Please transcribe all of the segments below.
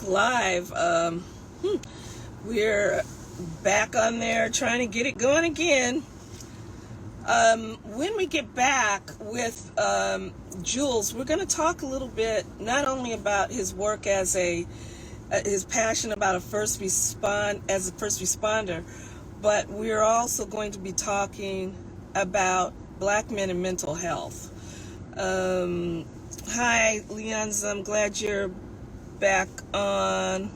Live. We're back on there trying to get it going again. When we get back with Jules, we're going to talk a little bit not only about his work as his passion about as a first responder, but we're also going to be talking about Black men and mental health. Hi, Leons. I'm glad you're back on.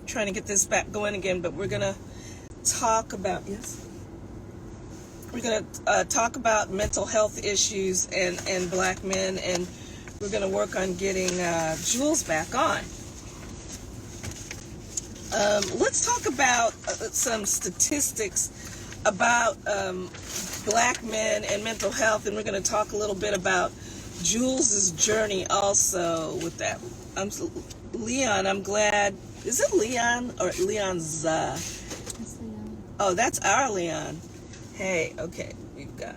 Trying to get this back going again, but we're gonna talk about talk about mental health issues and Black men, and we're gonna work on getting Jules back on. Let's talk about some statistics about Black men and mental health, and we're going to talk a little bit about Jules's journey also with that. Leon, I'm glad. Is it Leon or Leon's? It's Leon. Oh, that's our Leon. Hey, okay, we've got.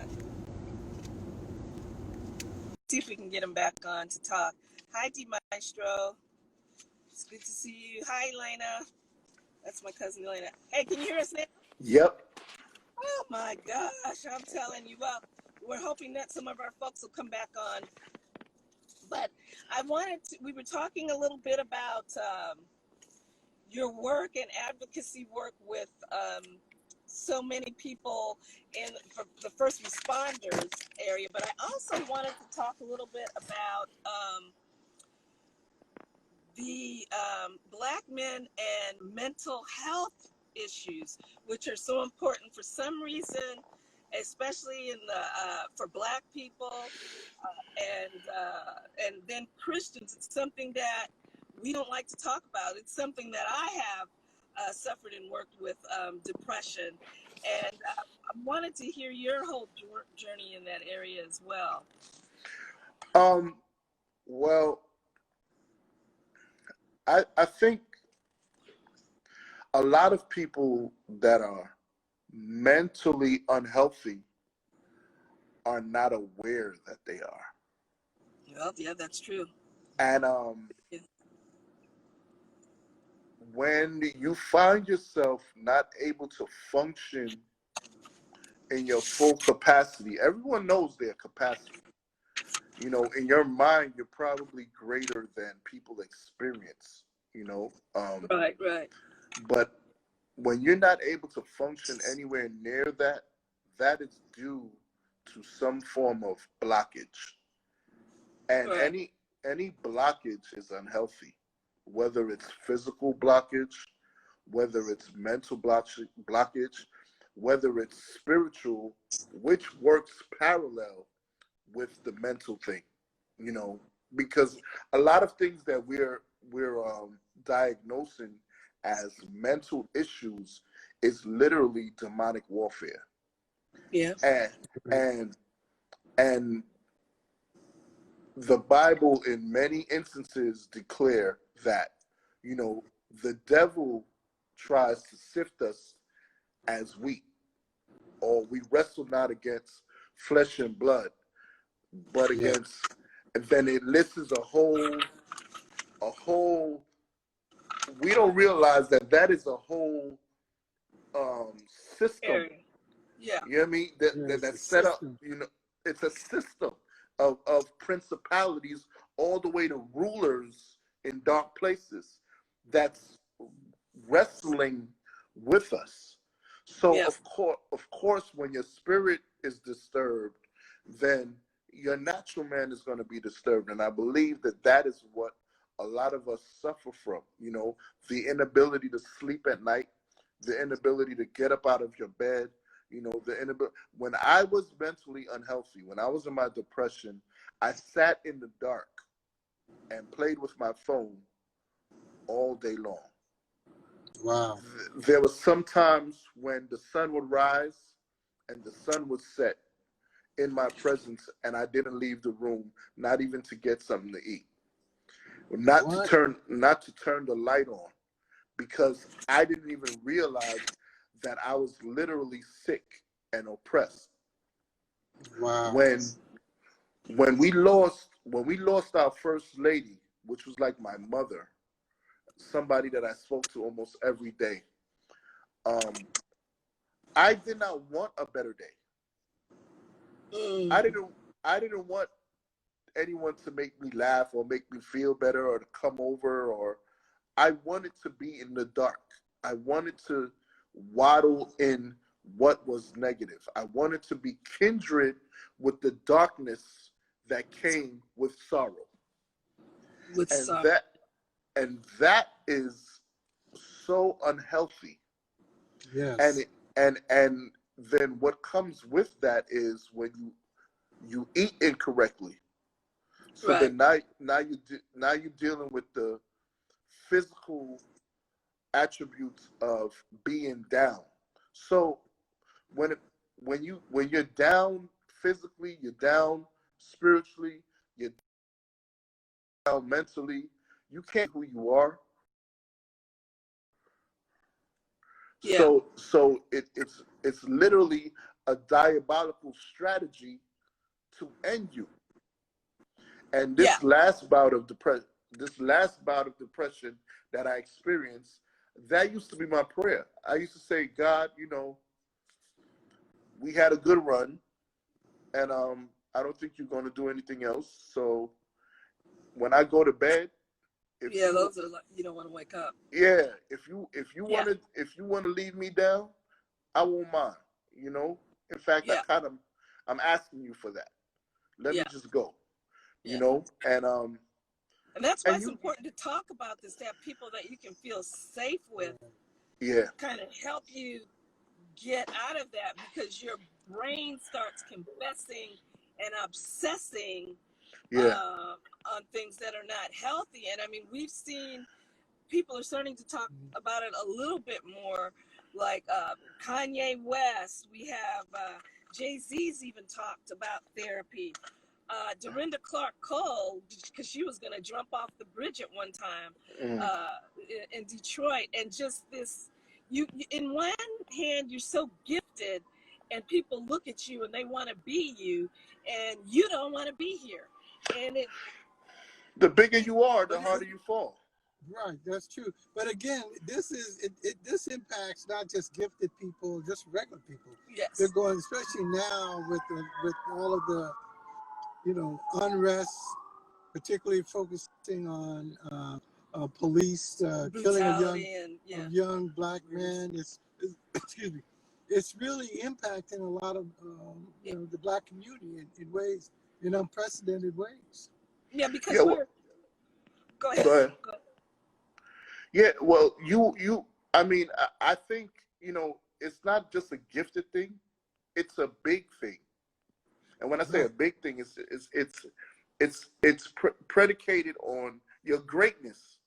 See if we can get him back on to talk. Hi, D Maestro. It's good to see you. Hi, Elena. That's my cousin Elena. Hey, can you hear us now? Yep. Oh my gosh, I'm telling you. Well, we're hoping that some of our folks will come back on. But we were talking a little bit about your work and advocacy work with so many people for the first responders area. But I also wanted to talk a little bit about the Black men and mental health issues, which are so important for some reason, especially for Black people and then Christians. It's something that we don't like to talk about. It's something that I have suffered and worked with, depression, and I wanted to hear your whole journey in that area as well. Well, I think a lot of people that are mentally unhealthy are not aware that they are. Well, yeah, that's true. And when you find yourself not able to function in your full capacity, everyone knows their capacity. You know, in your mind, you're probably greater than people experience, Right. But when you're not able to function anywhere near that, that is due to some form of blockage. And right. any blockage is unhealthy, whether it's physical blockage, whether it's mental blockage, whether it's spiritual, which works parallel with the mental thing, because a lot of things that we're diagnosing as mental issues is literally demonic warfare. Yeah. And the Bible in many instances declare that, the devil tries to sift us as wheat, or we wrestle not against flesh and blood, but against, and then it lists a whole, we don't realize that is a whole system. Yeah. You know what I mean? That's set up, it's a system of principalities all the way to rulers in dark places that's wrestling with us. So yeah. of course, when your spirit is disturbed, then your natural man is going to be disturbed. And I believe that is what a lot of us suffer from, the inability to sleep at night, the inability to get up out of your bed, when I was mentally unhealthy, when I was in my depression, I sat in the dark and played with my phone all day long. Wow. There was some times when the sun would rise and the sun would set in my presence, and I didn't leave the room, not even to get something to eat, not to turn the light on, because I didn't even realize that I was literally sick and oppressed. Wow. When we lost our first lady, which was like my mother, somebody that I spoke to almost every day. Um, I did not want a better day. I didn't. I didn't want anyone to make me laugh or make me feel better or to come over, or I wanted to be in the dark. I wanted to waddle in what was negative. I wanted to be kindred with the darkness that came with sorrow. With And sorrow. that is so unhealthy. And Yes. and then what comes with that is when you eat incorrectly. So Right. then now you're dealing with the physical attributes of being down. So when it, when you're down physically, you're down spiritually, you're down mentally, you can't be who you are. Yeah. So it's literally a diabolical strategy to end you. And Yeah. this last bout of depression that I experienced, that used to be my prayer. I used to say, God, we had a good run, and I don't think you're going to do anything else. So when I go to bed, if Yeah. you Those are like, you don't want to wake up. yeah, Yeah. if you want to leave me down, I won't mind. In fact, Yeah. I'm asking you for that. Let me Yeah. just go. Yeah. And that's why And it's you important to talk about this, to have people that you can feel safe with, yeah kind of help you get out of that, because your brain starts confessing and obsessing yeah on things that are not healthy. And I mean, we've seen people are starting to talk about it a little bit more, like Kanye West. We have Jay-Z's even talked about therapy. Dorinda Clark Cole, because she was going to jump off the bridge at one time mm. uh, in Detroit, and just this, in one hand, you're so gifted, and people look at you and they want to be you, and you don't want to be here, and The bigger you are, the harder you fall. Right, that's true. But again, this is this impacts not just gifted people, just regular people. They're yes, going, especially now with all of the unrest, particularly focusing on police killing brutality and a young black man. It's excuse me, it's really impacting a lot of the black community in ways, in unprecedented ways. yeah, Yeah, because well, we're go ahead. go ahead. Go ahead. Yeah, well, I mean, I think it's not just a gifted thing; it's a big thing. And when I say a Right. big thing, it's predicated on your greatness,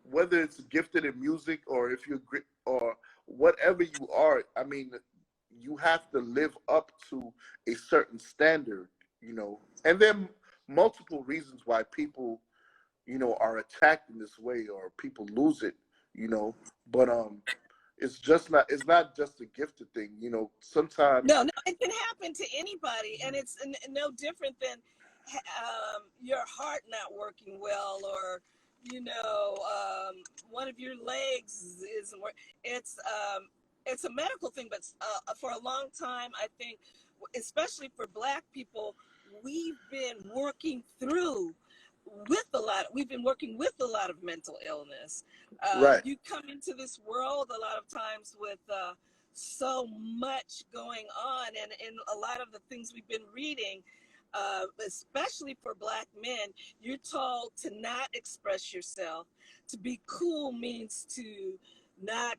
whether it's gifted in music or if you're or whatever you are. I mean, you have to live up to a certain standard, And then multiple reasons why people, are attacked in this way or people lose it, But it's not just a gifted thing, Sometimes No, no, it can happen to anybody, and it's no different than your heart not working well, or one of your legs isn't working. It's a medical thing, but for a long time, I think, especially for Black people, we've been working through we've been working with a lot of mental illness. right, You come into this world a lot of times with so much going on, and a lot of the things we've been reading, especially for Black men, you're told to not express yourself. To be cool means to not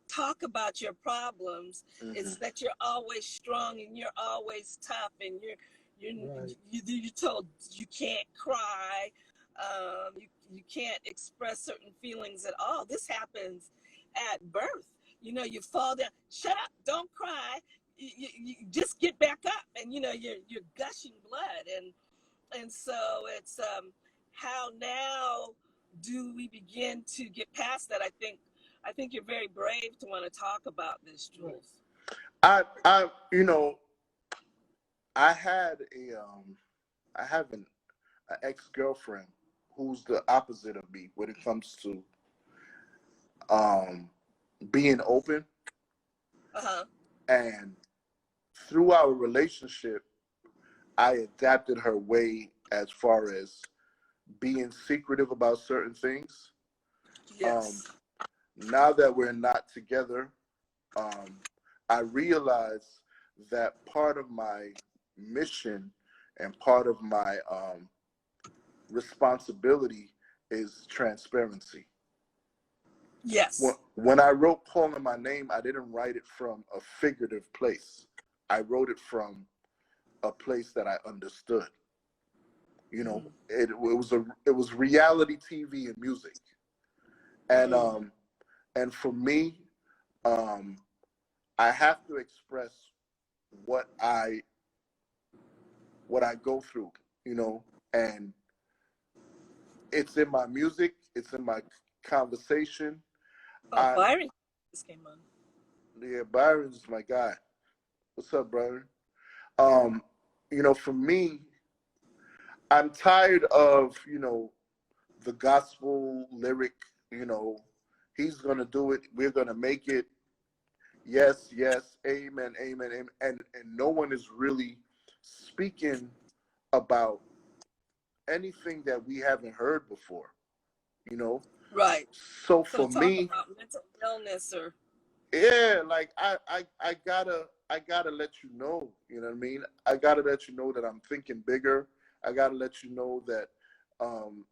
talk about your problems. hmm It's that you're always strong and you're always tough, and Right. you're told you can't cry, you can't express certain feelings at all. This happens at birth. You fall down, shut up, don't cry. You just get back up, and you're gushing blood, and so it's how now do we begin to get past that? I think you're very brave to want to talk about this, Right. Jules. I I had I have an ex-girlfriend, who's the opposite of me when it comes to being open. Uh-huh. And through our relationship, I adapted her way as far as being secretive about certain things. Um, Yes. Now that we're not together, I realize that part of my mission and part of my responsibility is transparency. Yes. When I wrote Calling My Name, I didn't write it from a figurative place. I wrote it from a place that I understood. You know, Mm. it was reality TV and music, and Mm. and for me, um, I have to express what I what I go through. You know, and it's in my music, it's in my conversation. Oh, I Byron just came on. Yeah, Byron's my guy. What's up, brother? Um, you know, for me, I'm tired of, the gospel lyric, you know, he's gonna do it, we're gonna make it, yes, yes, amen, amen, amen. And no one is really speaking about anything that we haven't heard before, you know. Right. So So for talk me, about mental illness or yeah, like I gotta let you know, you know what I mean? I gotta let you know that I'm thinking bigger. I gotta let you know that um,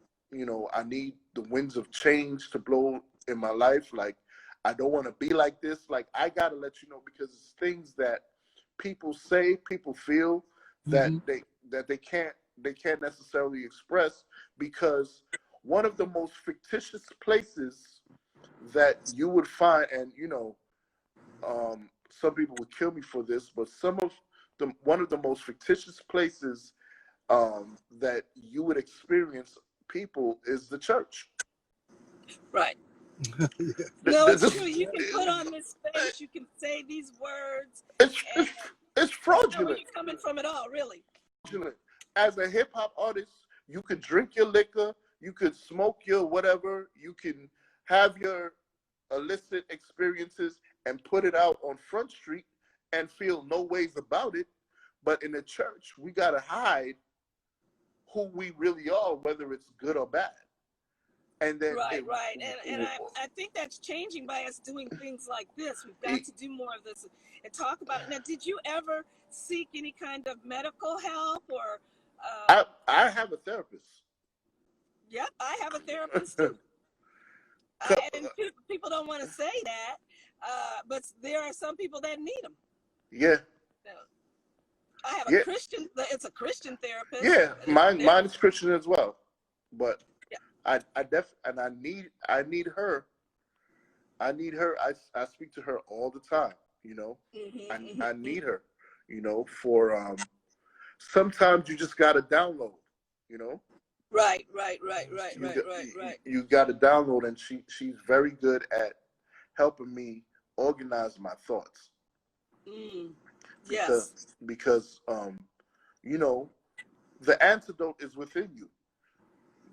I need the winds of change to blow in my life. Like I don't want to be like this. Like I gotta let you know because it's things that people say, people feel that Hmm. they can't necessarily express because one of the most fictitious places that you would find, and some people would kill me for this, but one of the most fictitious places that you would experience people is the church. right. Yeah. No, it's This, true. You can put on this face, you can say these words, it's, and it's, it's that's not where fraudulent. you're coming from at all, really. Fraudulent. As a hip hop artist, you could drink your liquor, you could smoke your whatever, you can have your illicit experiences and put it out on Front Street and feel no ways about it. But in the church, we gotta hide who we really are, whether it's good or bad. And then Right, right. And I think that's changing by us doing things like this. We've got to do more of this and talk about it. Now, did you ever seek any kind of medical help or I have a therapist. yep, I have a therapist too. And people don't want to say that, but there are some people that need them. Yeah, So, I have a yeah, Christian. It's a Christian therapist. yeah. And it's a Mine therapist. is Christian as well, but Yeah. I need her. I need her. I speak to her all the time. You know, I need her. You know, for sometimes you just gotta download. You know, Right, right, right, right, you right, got right, right. you got to download, and she's very good at helping me organize my thoughts Mm. because Yes, because you know the antidote is within you,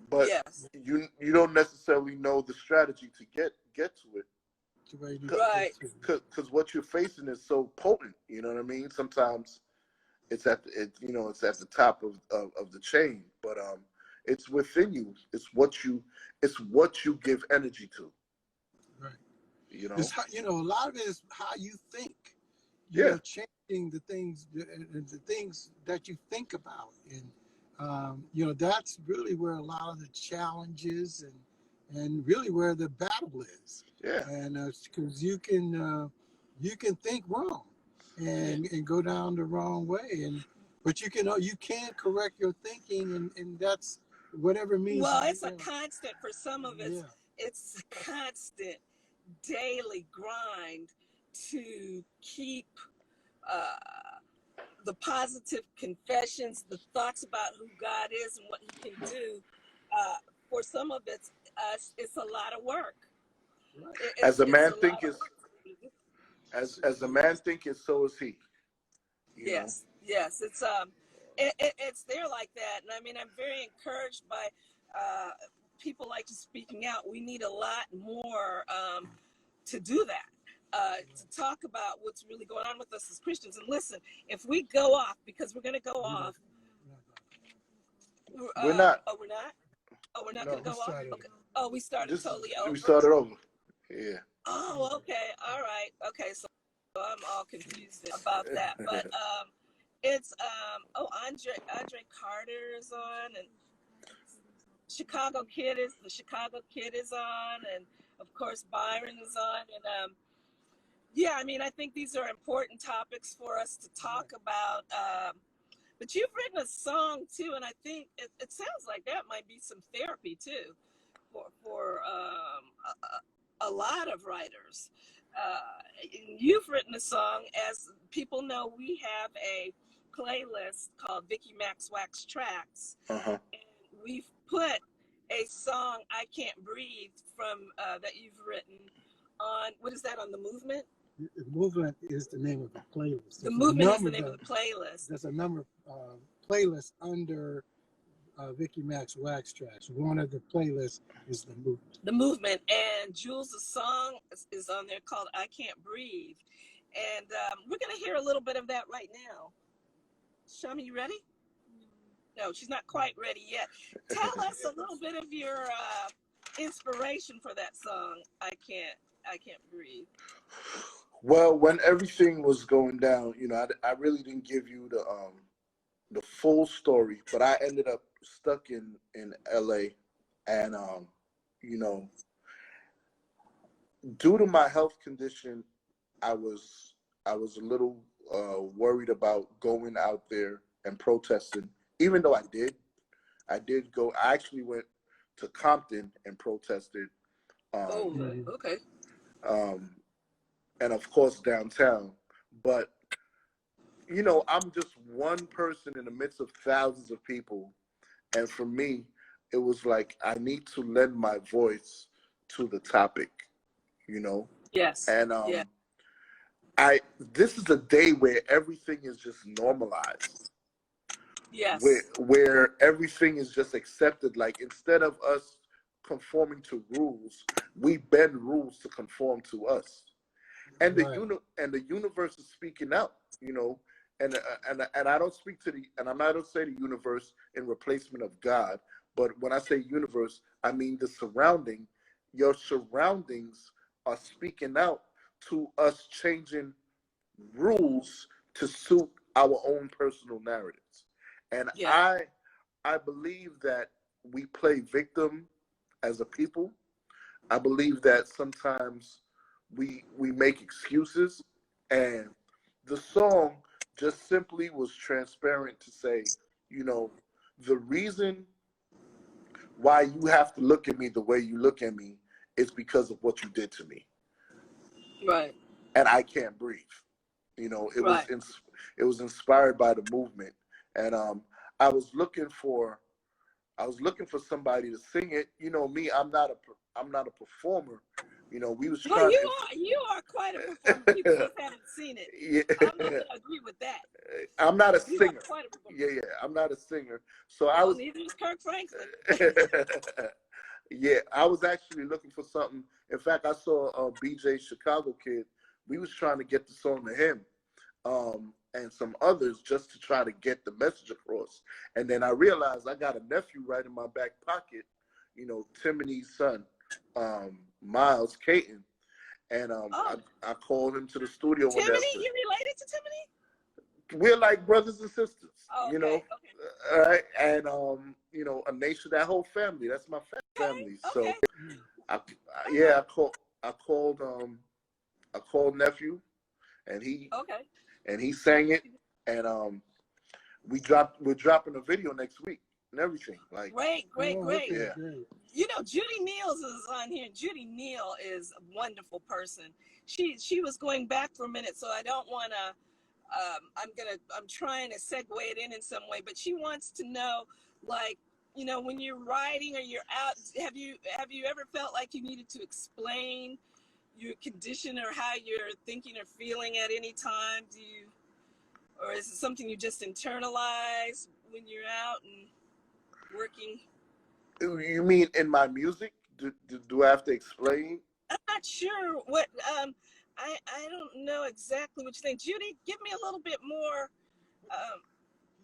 but yes, you don't necessarily know the strategy to get to it The way you need to get right. through. because what you're facing is so potent. You know what I mean? Sometimes it's at the top of the chain, but it's within you. It's what you give energy to. Right. You It's know? how, a lot of it is how you think. Yeah. Changing the things that you think about, and that's really where a lot of the challenges and really where the battle is. Yeah. And because you can think wrong and go down the wrong way, but you can correct your thinking, and that's whatever means. Well, it's a constant for some of us. Yeah. It's a constant daily grind to keep uh, the positive confessions, the thoughts about who God is and what He can do. For some of it's a lot of work. Right. As a It's man a lot of thinketh, work. as a man thinketh, so is he. You know. Yes, yes, it's there like that, and I mean, I'm very encouraged by people like to speaking out. We need a lot more to do that. To talk about what's really going on with us as Christians. And listen, if we go off, because we're going to go off. We're not. Oh, we're not? Oh, we're not No. going to go off? Okay. Oh, we started totally over? We started over. Yeah. Oh, okay. All right. Okay, so I'm all confused about that. But it's, Andre Carter is on, and the Chicago Kid is on, and of course Byron is on, and yeah, I mean, I think these are important topics for us to talk about. But you've written a song too, and I think it sounds like that might be some therapy too for a lot of writers. You've written a song. As people know, we have a playlist called Vicki Max Wax Tracks, and we've put a song, I Can't Breathe, from that you've written on, what is that, on The Movement? The Movement is the name of the playlist. The Movement is the name of the playlist. There's a number of playlists under Vicki Max Wax Tracks. One of the playlists is The Movement. The Movement, and Jules' song is on there called I Can't Breathe. And we're going to hear a little bit of that right now. Shami, you ready? No, she's not quite ready yet. Tell us a little bit of your inspiration for that song, I Can't Breathe. Well, when everything was going down, you know, I really didn't give you the full story, but I ended up stuck in LA, and you know, due to my health condition, I was a little worried about going out there and protesting. Even though I did go. I actually went to Compton and protested. Okay. And of course downtown. But you know, I'm just one person in the midst of thousands of people, and for me, it was like I need to lend my voice to the topic. You know. Yes. And yeah. This is a day where everything is just normalized. Yes. Where everything is just accepted. Like, instead of us conforming to rules, we bend rules to conform to us. And the universe is speaking out, you know. And I don't speak to I don't say the universe in replacement of God, but when I say universe, I mean your surroundings are speaking out to us, changing rules to suit our own personal narratives. And yeah. I believe that we play victim as a people. I believe that sometimes we make excuses, and the song just simply was transparent to say, you know, the reason why you have to look at me the way you look at me is because of what you did to me. Right. And I can't breathe. You know, it was inspired by the movement. And I was looking for somebody to sing it. You know, me, I'm not a performer. You know, we was trying. Well, you are quite a performer. People just haven't seen it. Yeah. I'm not gonna agree with that. I'm not a singer. Are quite a performer. Yeah, I'm not a singer. So I was. Neither is Kirk Franklin. Yeah, I was actually looking for something. In fact, I saw BJ Chicago Kid. We was trying to get the song to him. And some others, just to try to get the message across. And then I realized I got a nephew right in my back pocket, you know, Timone's son, Miles Caton. And I called him to the studio. Timony? You related to Timony? We're like brothers and sisters, you know. Okay. All right. And, you know, a nation, that whole family, that's my family. Okay. So, I called nephew, and he... Okay. And he sang it, and we're dropping a video next week and everything. Like, great. Yeah. You know, Judy Neals is on here. Judy Neal is a wonderful person. She was going back for a minute, so I don't want to. I'm trying to segue it in some way, but she wants to know, like, you know, when you're writing or you're out, have you ever felt like you needed to explain your condition or how you're thinking or feeling at any time? Or is it something you just internalize when you're out and working? You mean in my music? Do I have to explain? I'm not sure what I don't know exactly what you think. Judy, give me a little bit more. Um,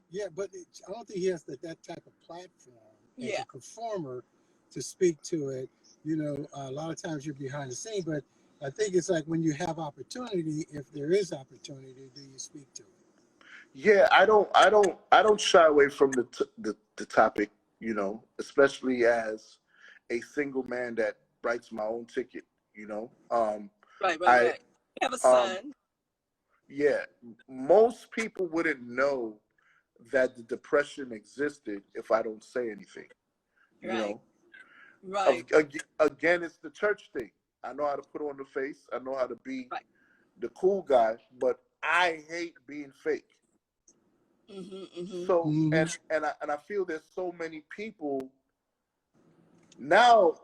Yeah, but I don't think he has that type of platform as yeah, a performer to speak to it. You know, a lot of times you're behind the scene, but I think it's like when you have opportunity, if there is opportunity, do you speak to it? Yeah, I don't shy away from the topic, especially as a single man that writes my own ticket, you know. right, right, I right. You have a um son, yeah, most people wouldn't know that the depression existed if I don't say anything, you right, know. right, Again, it's the church thing. I know how to put on the face. I know how to be right. the cool guy, but I hate being fake. Mm-hmm. So Hmm. and I feel there's so many people now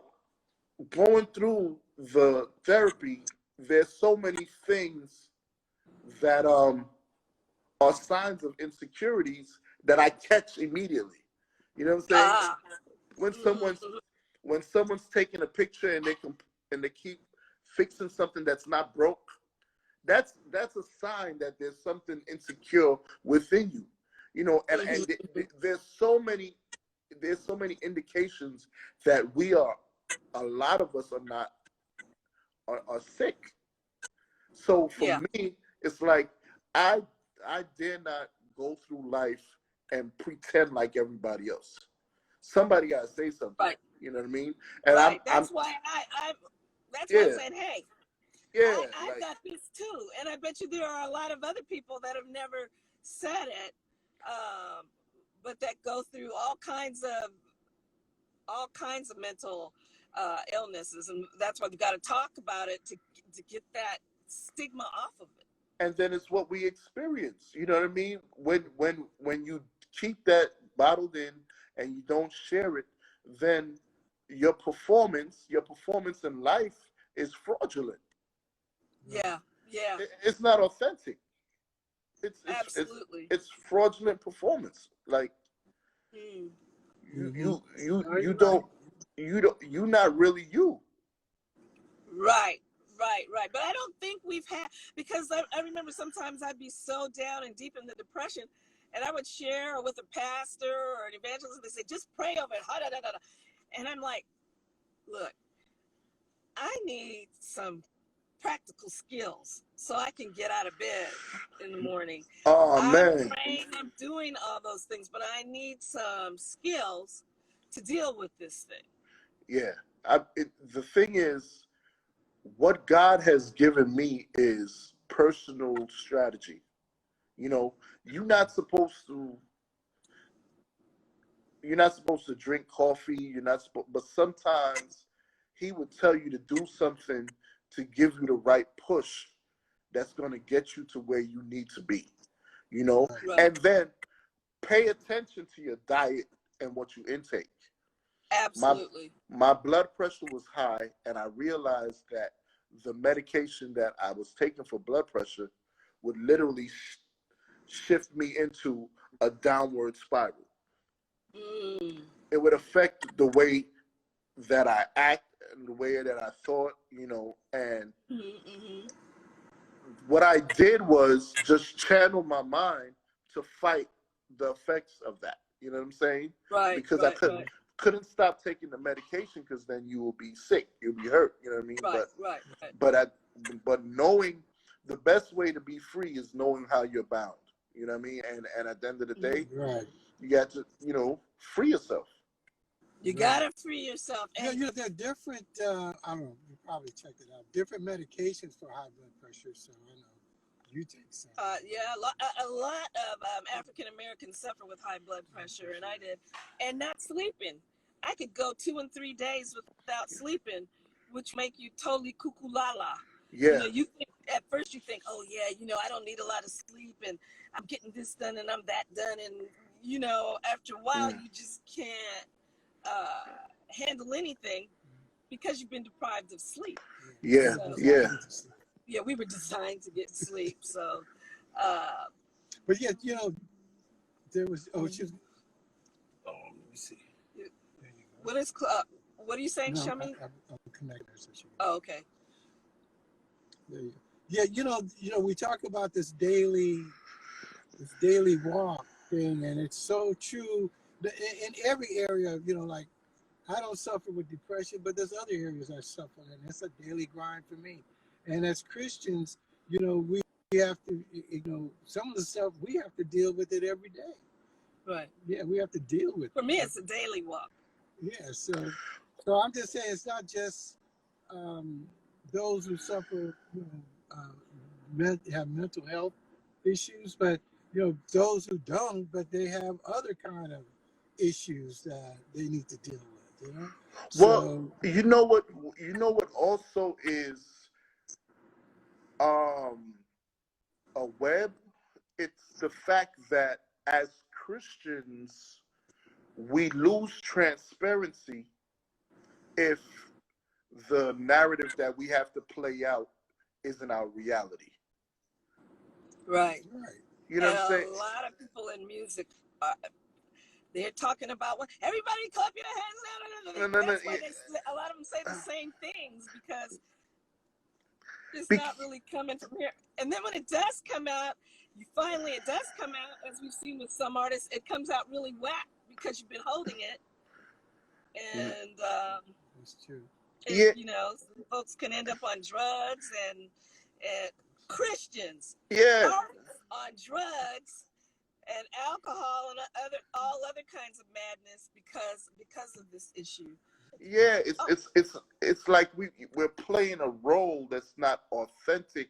going through the therapy. There's so many things that are signs of insecurities that I catch immediately. You know what I'm saying? Ah. When someone's Mm-hmm. when someone's taking a picture and they keep fixing something that's not broke, that's a sign that there's something insecure within you. Mm-hmm. There's so many indications that a lot of us are not are sick. So for Yeah. me, it's like I I dare not go through life and pretend like everybody else. Somebody gotta say something. Right. You know what I mean? And Right. I'm That's why I that's why I'm yeah, saying, hey, yeah, I've like got this too, and I bet you there are a lot of other people that have never said it, um, but that go through all kinds of mental illnesses, and that's why we got to talk about it to get that stigma off of it. and then it's what we experience. You know what I mean? When you keep that bottled in and you don't share it, then your performance in life is fraudulent. Yeah. Yeah. It's not authentic. It's it's it's Absolutely. it's fraudulent performance. Like Mm. you Hmm. you you No, you you're right. don't you're not really you. Right, right. But I don't think we've had, because I remember sometimes I'd be so down and deep in the depression, and I would share with a pastor or an evangelist, and they say, just pray over it. Ha, da, da, da, da. And I'm like, look, I need some practical skills so I can get out of bed in the morning. Oh I'm man, praying, I'm doing all those things, but I need some skills to deal with this thing. yeah. The thing is, what God has given me is personal strategy. You know, you're not supposed to you're not supposed to drink coffee. You're not supposed, but sometimes He would tell you to do something to give you the right push that's going to get you to where you need to be. You know, Right. Right. and then pay attention to your diet and what you intake. My Absolutely. my blood pressure was high, and I realized that the medication that I was taking for blood pressure would literally shift me into a downward spiral. Mm. It would affect the way that I act and the way that I thought, and Mm-hmm. what I did was just channel my mind to fight the effects of that. You know what I'm saying? Right, Because I right, couldn't right, couldn't stop taking the medication because then you will be sick, you'll be hurt. You know what I mean? right, But right, right. but I, but knowing the best way to be free is knowing how you're bound. You know what I mean? And at the end of the Mhm. day, Right. you got to free yourself. You Right. gotta free yourself, Yeah, and there are different, I don't know, you probably checked it out, different medications for high blood pressure. So I know you take some. yeah, a lot of African Americans suffer with high blood Blood pressure, and pressure. I did, and not sleeping. I could go 2 and 3 days without sleeping, which make you totally cuckoo la la. Yeah, You think at first you think, oh yeah, I don't need a lot of sleep, and I'm getting this done and I'm that done, and after a while mm, you just can't handle anything because you've been deprived of sleep. Yeah, yeah, we're So yeah. designed to sleep. yeah, we were designed to get sleep. So uh, But yeah, there was, oh, mhm. she's, oh, let me see. There you what are you saying, No, Shami? I'm connected. Oh, okay. There you go. Yeah, we talk about this daily walk thing, and it's so true in every area. Like I don't suffer with depression, but there's other areas I suffer, and it's a daily grind for me. And as Christians, we have to, some of the stuff we have to deal with it every day. Right. Yeah, we have to deal with For it. me, it's a daily walk. Yeah, so I'm just saying it's not just um, those who suffer, have mental health issues, but those who don't, but they have other kind of issues that they need to deal with. Well, So you know what also is a web. It's the fact that as Christians we lose transparency if the narrative that we have to play out isn't our reality. Right. You know And what I'm saying? a lot of people in music, they're talking about what everybody clap your hands. That's why a lot of them say the same things, because it's not really coming from here. And then when it does come out, as we've seen with some artists, it comes out really whack because you've been holding it. And that's true. folks can end up on drugs and Christians, artists on drugs and alcohol and all other kinds of madness because of this issue. Yeah, it's like we're playing a role that's not authentic,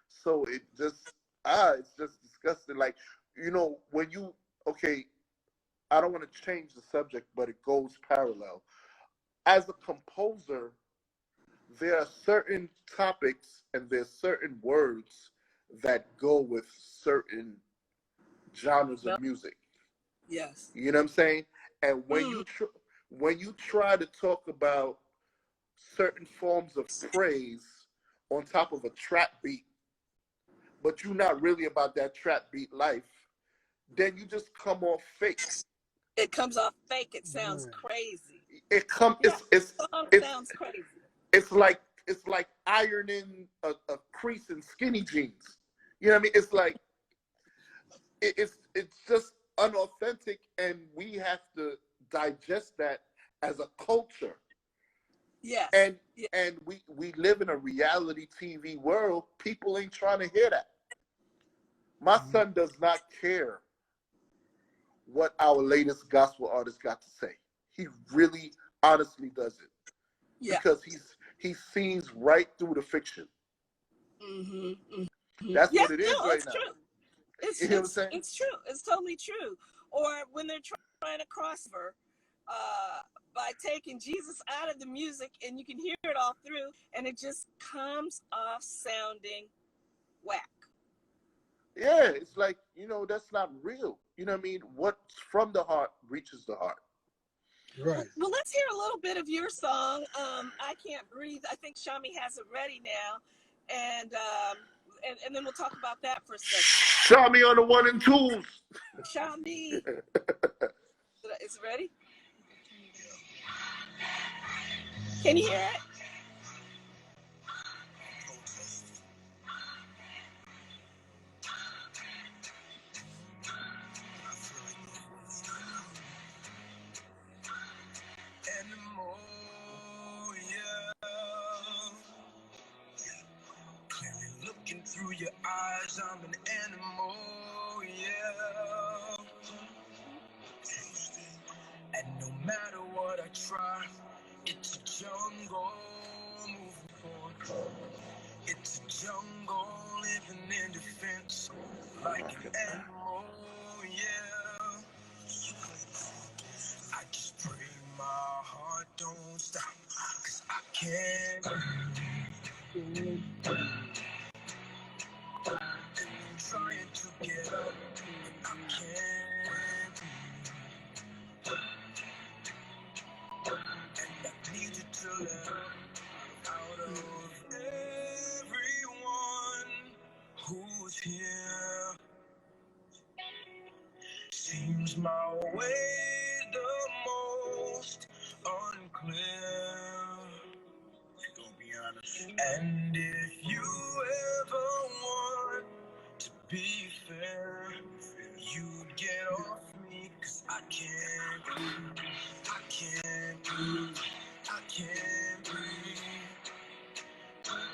so it's just disgusting. Like when you I don't want to change the subject, but it goes parallel. As a composer, there are certain topics and there's certain words that go with certain genres of music. Yes. You know what I'm saying? And when you try to talk about certain forms of praise on top of a trap beat, but you're not really about that trap beat life, then you just come off fake. It comes off fake. It sounds crazy. It sounds crazy. It's like ironing a crease in skinny jeans. You know what I mean? It's like it's just unauthentic, and we have to digest that as a culture. Yes. And we live in a reality TV world. People ain't trying to hear that. My son does not care what our latest gospel artist got to say. He really honestly doesn't. Yeah. Because he sees right through the fiction. Mm-hmm. That's what it is right now. True. You know what I'm saying? It's true. It's totally true. Or when they're trying to crossover by taking Jesus out of the music, and you can hear it all through, and it just comes off sounding whack. Yeah, it's like, that's not real. You know what I mean? What's from the heart reaches the heart. Right. Well, let's hear a little bit of your song. I Can't Breathe. I think Shami has it ready now. And then we'll talk about that for a second. Shami on the 1 and 2s. Shami. Is it ready? Can you hear it? Looking through your eyes, I'm an animal, yeah. And no matter what I try, it's a jungle moving forward. It's a jungle living in defense, like an animal, yeah. I just pray my heart don't stop, 'cause I can't breathe. Trying to get up, but I can't. And I need you to let out of everyone who's here. Seems my way the most Don't be honest. And if you ever want to be fair, you'd get off me, 'cause I can't breathe. I can't breathe. I can't breathe.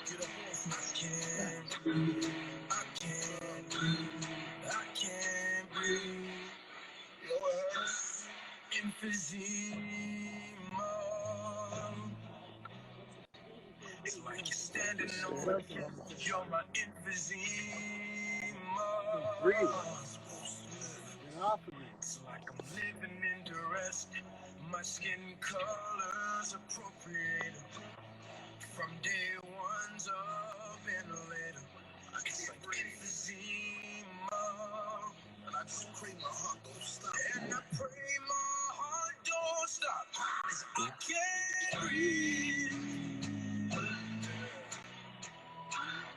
Get up off me. I can't breathe. I can't breathe. I can't breathe. Lord, emphysema. It's like you're standing over me. You're my emphysema. Breathe. Get off of me. It's like I'm living in duress. My skin color's appropriate. From day one's up and later. It's like emphysema. And I just pray my heart don't stop. And I pray my heart don't stop. 'Cause I can't breathe.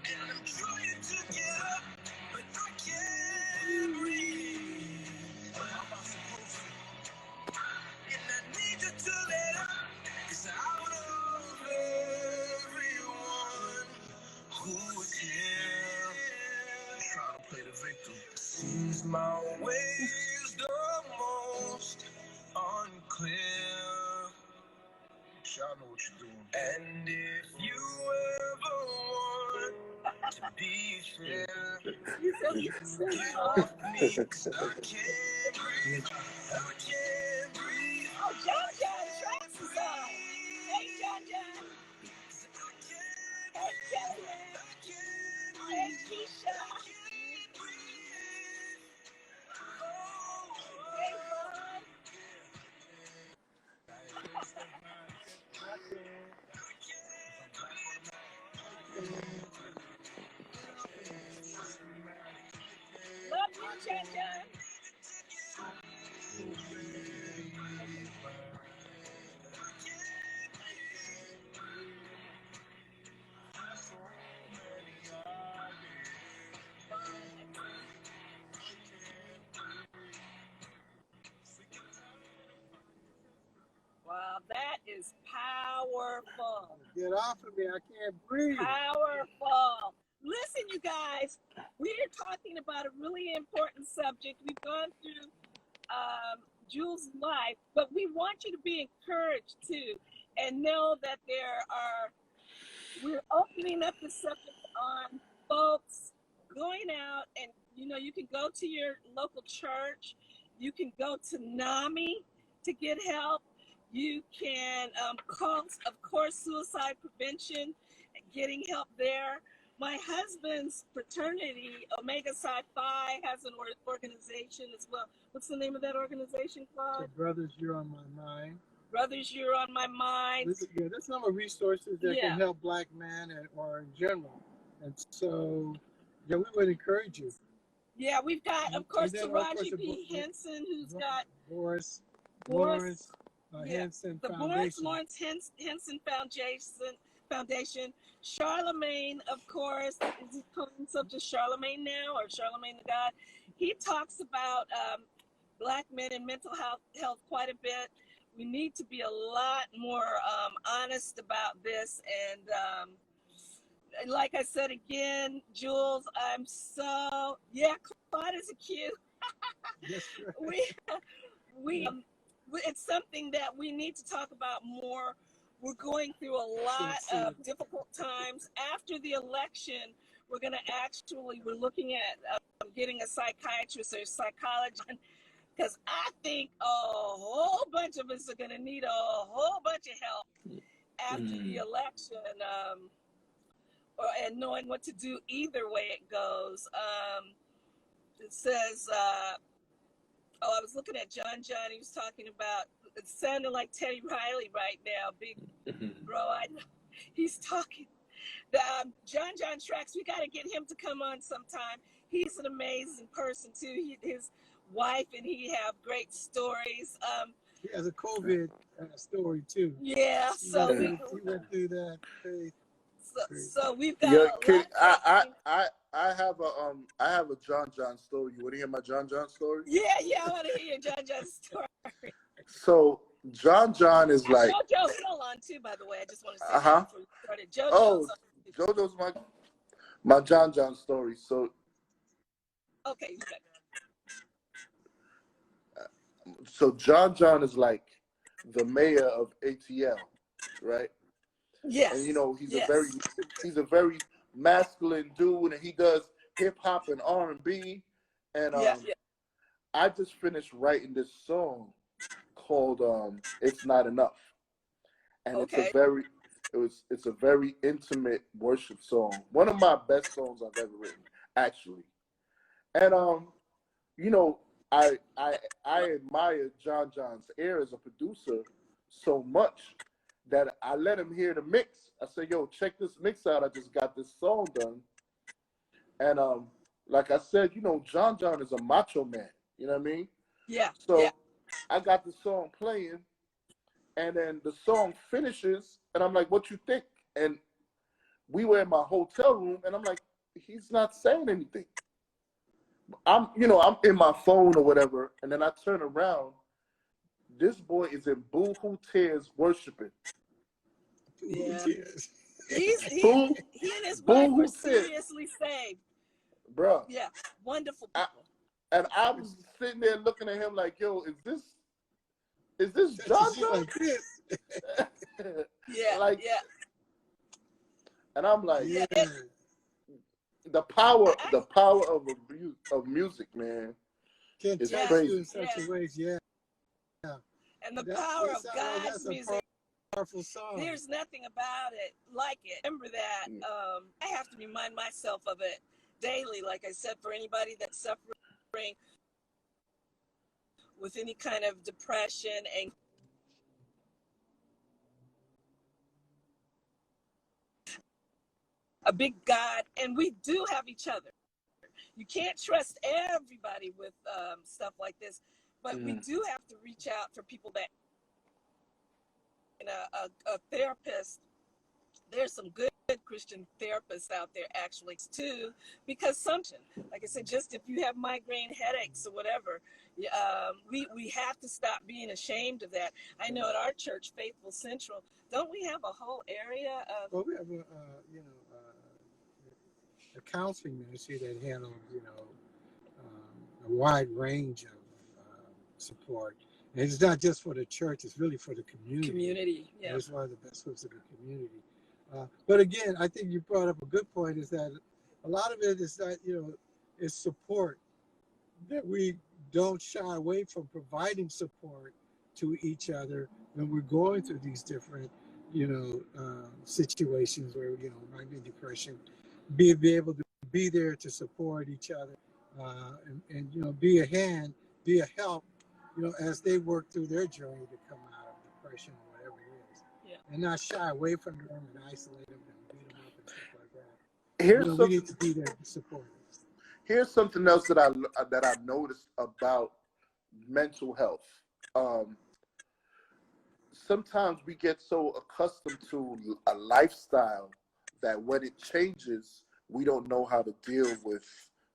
And I'm trying to get up, but I can't breathe. How am I supposed to? And I need you to let up. 'Cause out of everyone who's here, trying to play the victim, sees my ways the most unclear. Y'all know what you're doing. And if you ever want to be fair, get off me, 'cause I can't breathe. I can't breathe. Oh, John John Tracks is on. Hey, John John. Hey, Kelly. Hey, Keisha. Hey, Mom. Love you, John John. Wow, that is powerful. Get off of me. I can't breathe. Powerful. Listen, you guys, we are talking about a really important subject. We've gone through Jules' life, but we want you to be encouraged too, and know that we're opening up the subject on folks going out, and you can go to your local church, you can go to NAMI to get help, you can call, of course, suicide prevention, getting help there. My husband's fraternity, Omega Psi Phi, has an organization as well. What's the name of that organization, Claude? So, brothers, you're on my mind. Brothers, you're on my mind. There's some resources that can help Black men or in general. And so, we would encourage you. Yeah, we've got, of course, Taraji P. Henson, who's got Lawrence Henson the Foundation. Lawrence Henson Foundation. Charlemagne, of course, is he calling himself just Charlemagne now, or Charlemagne the God? He talks about Black men and mental health quite a bit. We need to be a lot more honest about this. And like I said again, Jules, I'm so, Claude is a cute. Yes, sure. It's something that we need to talk about more. We're going through a lot of difficult times. After the election, we're looking at getting a psychiatrist or a psychologist, because I think a whole bunch of us are going to need a whole bunch of help after the election, and knowing what to do either way it goes. It says, I was looking at John. He was talking about, it sounded like Teddy Riley right now, big bro. I know he's talking. John Tracks, we got to get him to come on sometime. He's an amazing person too. His wife and he have great stories. He has a COVID story too. Yeah, so he went through that phase. So we've got I have a John story. You want to hear my John story? Yeah, I want to hear your John story. So John is like, JoJo's still on too, by the way. I just want to say uh-huh. that before we started. JoJo's Oh, on. JoJo's my John story. So Okay, you got John is like the mayor of ATL, right? yes, And you know, he's yes, a very masculine dude, and he does hip hop and R&B. And yeah. I just finished writing this song called "It's Not Enough," and Okay. it's a very intimate worship song. One of my best songs I've ever written, actually. And you know, I admire John's ear as a producer so much that I let him hear the mix. I said, "Yo, check this mix out. I just got this song done." And like I said, you know, John is a macho man. You know what I mean? Yeah. So Yeah. I got the song playing, and then the song finishes, and I'm like, "What you think?" And we were in my hotel room, and I'm like, "He's not saying anything." I'm in my phone or whatever, and then I turn around. This boy is in boohoo tears worshiping. Yeah. Tears. He and his wife are Boohoo tears, seriously saved. bro. Yeah. Wonderful people. And I was sitting there looking at him like, "Yo, is this John?" Like this. Yeah. Like, Yeah. and I'm like, Yeah. the power of music, man, Can is touch you crazy. in such a ways, yeah. And the power of God's that's a music. powerful song. There's nothing about it like it. Remember that. I have to remind myself of it daily. Like I said, for anybody that's suffering with any kind of depression and a big God, and we do have each other. You can't trust everybody with stuff like this, but we do have to reach out for people that, and a therapist. There's some good Christian therapists out there actually too, because like I said, just if you have migraine headaches or whatever, we have to stop being ashamed of that. I know at our church, Faithful Central, don't we have a whole area of? Well, we have a counseling ministry that handles a wide range of support. And it's not just for the church; it's really for the community. Yeah. That's one of the best ways of the community. But again, I think you brought up a good point: is that a lot of it is that is support, that we don't shy away from providing support to each other when we're going through these different situations where might be depression. Be able to be there to support each other, and be a hand, be a help, as they work through their journey to come out of depression or whatever it is. Yeah. And not shy away from them and isolate them and beat them up and stuff like that. We need to be there to support them. Here's something else that I noticed about mental health. Sometimes we get so accustomed to a lifestyle that when it changes, we don't know how to deal with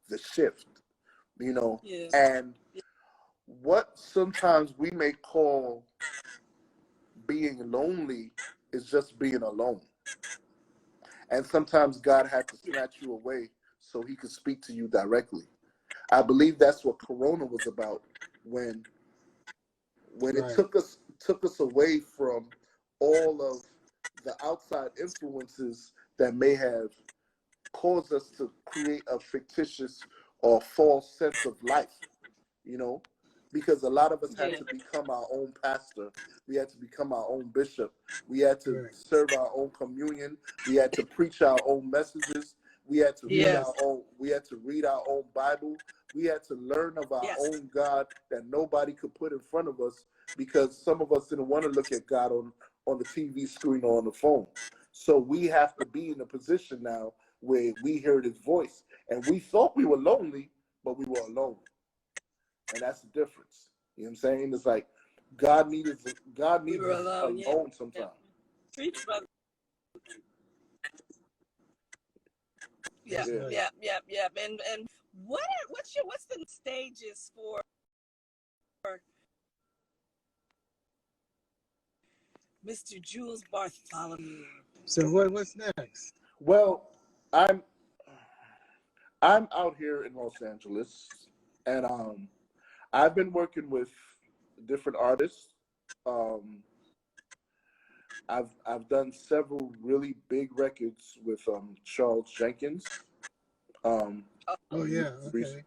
the shift, Yeah. and what sometimes we may call being lonely is just being alone. And sometimes God had to snatch you away so he could speak to you directly. I believe that's what Corona was about when it took us away from all of the outside influences that may have caused us to create a fictitious or false sense of life, because a lot of us had to become our own pastor. We had to become our own bishop. We had to serve our own communion. We had to preach our own messages. We had to read our own Bible. We had to learn of our own God that nobody could put in front of us, because some of us didn't want to look at God on the TV screen or on the phone. So we have to be in a position now where we heard his voice, and we thought we were lonely, but we were alone. And that's the difference. You know what I'm saying? It's like God needs us alone sometimes. Preach, brother. Yeah. And what's the stages for Mr. Jules Bartholomew. So what's next? Well, I'm I'm out here in Los Angeles, and I've been working with different artists. Um, I've done several really big records with Charles Jenkins. Um, Oh Oh, yeah, re- okay.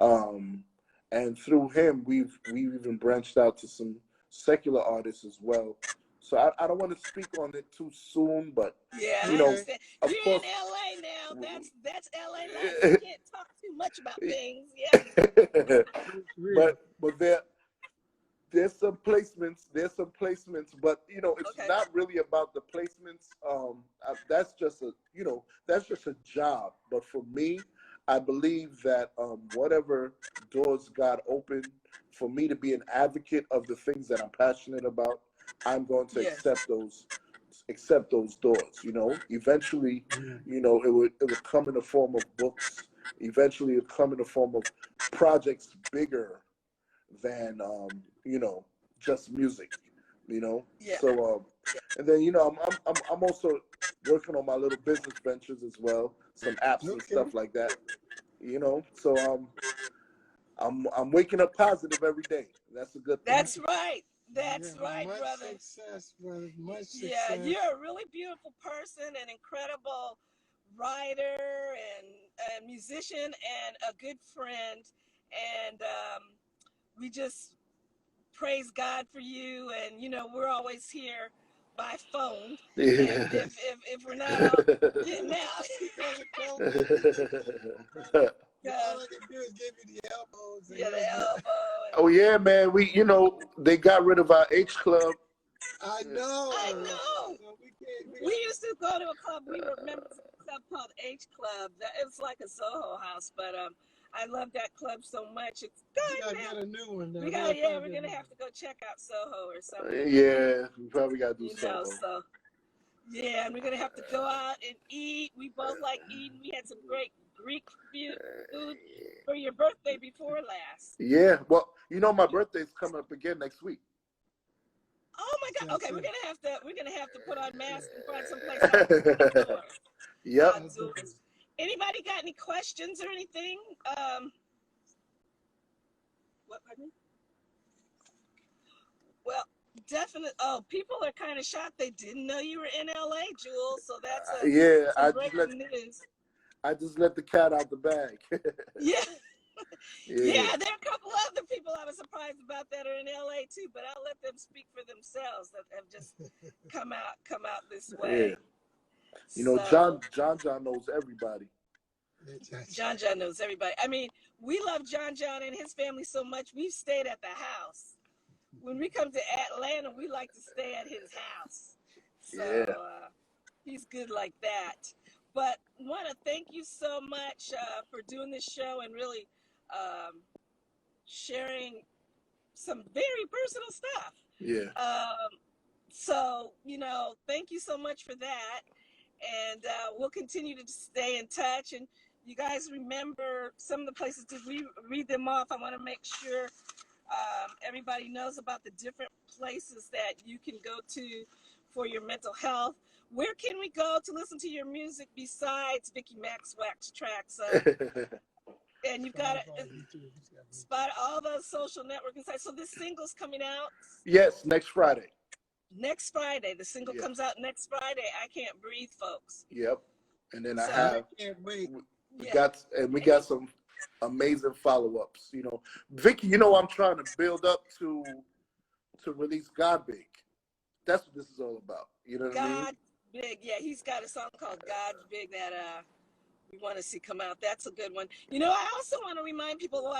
um, and through him, we've even branched out to some secular artists as well. So I don't want to speak on it too soon, but yeah, you I know, Okay. understand. of You're in course. LA now. That's LA life. You can't talk too much about things. Yeah. It's real. but there's some placements, but it's Okay. not really about the placements. That's just a that's just a job. But for me, I believe that whatever doors God opened for me to be an advocate of the things that I'm passionate about, I'm going to Yes. accept those doors. Eventually, Yeah. it would come in the form of books. Eventually, it would come in the form of projects bigger than just music. Yeah. So and then I'm also working on my little business ventures as well, some apps and Okay. stuff like that. So I'm waking up positive every day. That's a good thing. That's right. Yeah. That's right, Much brother. success, brother. Much Yeah, success. you're a really beautiful person, an incredible writer and musician, and a good friend. And we just praise God for you. And we're always here by phone. And Yeah. if we're not out getting out, Keep on the phone. All I because can do is give you the elbows and yeah, you'll the get. elbow. Oh yeah, man. They got rid of our H Club. I I know. know. So we can't. We We used to go to a club. We were members of a club called H Club. It was like a Soho house, but I love that club so much. It's gotta gone get now. a new one though. We We got gotta yeah. find We're a gonna new have one. to go check out Soho or something. Yeah, we probably got to do Soho. So yeah, and we're gonna have to go out and eat. We both like eating. We had some great Greek food for your birthday before last. Yeah. Well, my birthday's coming up again next week. Oh my God. That's Okay, it. we're gonna have to put on masks and find some place outdoors. Yep. That's it. Outdoors. Anybody got any questions or anything? What? Pardon me? Well, definitely. Oh, people are kind of shocked. They didn't know you were in LA, Jules. So that's Yeah. some breaking news. I just let the cat out the bag. Yeah, Yeah. yeah. There are a couple other people I was surprised about that are in LA too, but I'll let them speak for themselves. That have just come out this Yeah. way. So John knows everybody. John knows everybody. I mean, we love John and his family so much. We've stayed at the house. When we come to Atlanta, we like to stay at his house. So Yeah. he's good like that. But want to thank you so much for doing this show and really um, sharing some very personal stuff. Yeah. So, thank you so much for that. And we'll continue to stay in touch. And you guys remember some of the places. Did we read them off? I want to make sure everybody knows about the different places that you can go to for your mental health. Where can we go to listen to your music besides Vicki Max Wax Tracks? And you've got to spot all those social networking sites. So this single's coming out Yes, next Friday. next Friday. The single Yeah. comes out next Friday. I Can't Breathe, folks. Yep. And then So I can't wait. we yeah, got some amazing follow-ups. Vicky, I'm trying to build up to release God Big. That's what this is all about. You know what I mean? God Big. Yeah, he's got a song called God Big that we want to see come out. That's a good one. I also want to remind people,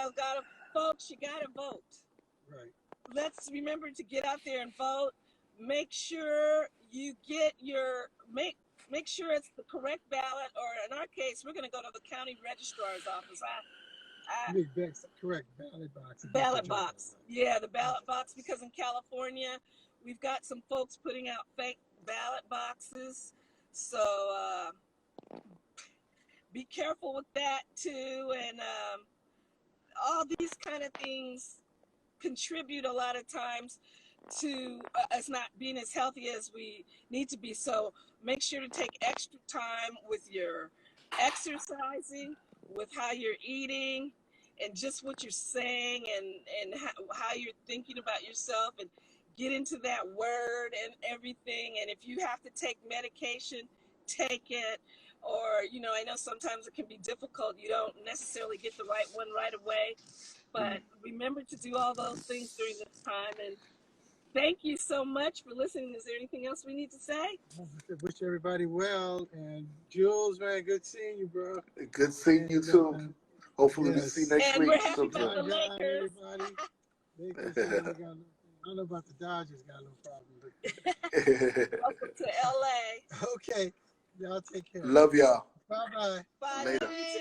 folks, you gotta vote. Right. Let's remember to get out there and vote. Make sure you get make sure it's the correct ballot, or in our case, we're gonna go to the county registrar's office. Correct. Ballot box. Ballot box. Yeah, the ballot box, because in California, we've got some folks putting out fake ballot boxes. So be careful with that too. And all these kind of things contribute a lot of times to us not being as healthy as we need to be. So make sure to take extra time with your exercising, with how you're eating, and just what you're saying, and how you're thinking about yourself, and get into that word and everything. And if you have to take medication, take it. Or, you know, I know sometimes it can be difficult. You don't necessarily get the right one right away. But remember to do all those things during this time. And thank you so much for listening. Is there anything else we need to say? I wish everybody well. And Jules, man, good seeing you, bro. Good seeing you And too. Hopefully we see you yes, next And week we're happy about sometime. the John, Lakers. everybody. Lakers, yeah, they got no, I don't know about the Dodgers, got no problem. Welcome to LA. Okay, y'all take care. Love y'all. Bye bye. Bye. Later. Love you